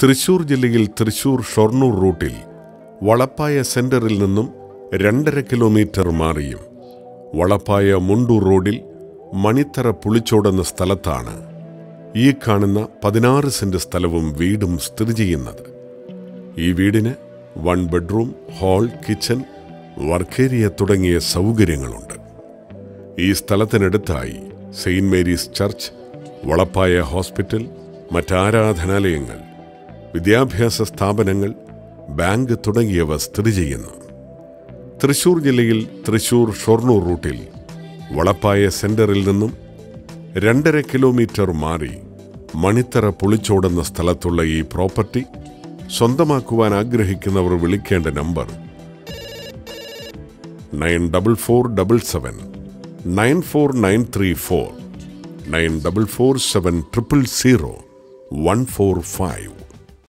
തൃശൂർ ജില്ലയിൽ തൃശൂർ ഷൊർണൂർ റൂട്ടിൽ വളപ്പായ സെന്ററിൽ നിന്നും 2.5 കിലോമീറ്റർ മാറിയും വളപ്പായ മുണ്ടൂർ റോഡിൽ മണിത്തറ പുളിച്ചോടെന്ന സ്ഥലത്താണ് ഈ കാണുന്ന 16 സെന്റ് സ്ഥലവും വീടും സ്ഥിതി ചെയ്യുന്നത്. ഈ വീടിന് 1 ബെഡ്റൂം, ഹാൾ, കിച്ചൺ, വർക്കേരിയ തുടങ്ങിയ സൗകര്യങ്ങളുണ്ട്. ഈ സ്ഥലത്തിനടുത്തായി സെയിന്റ് മേരീസ് ചർച്ച്, വളപ്പായ ഹോസ്പിറ്റൽ, മറ്റാരാധനാലയങ്ങൾ, വിദ്യാഭ്യാസ സ്ഥാപനങ്ങൾ, ബാങ്ക് തുടങ്ങിയവ സ്ഥിതി ചെയ്യുന്നു. തൃശൂർ ജില്ലയിൽ തൃശൂർ ഷൊർണൂർ റൂട്ടിൽ വളപ്പായ സെന്ററിൽ നിന്നും 2.5 കിലോമീറ്റർ മാറി മണിത്തറ പുളിച്ചോടെന്ന സ്ഥലത്തുള്ള ഈ പ്രോപ്പർട്ടി സ്വന്തമാക്കുവാൻ ആഗ്രഹിക്കുന്നവർ വിളിക്കേണ്ട നമ്പർ 9447 94934 9447 000 145.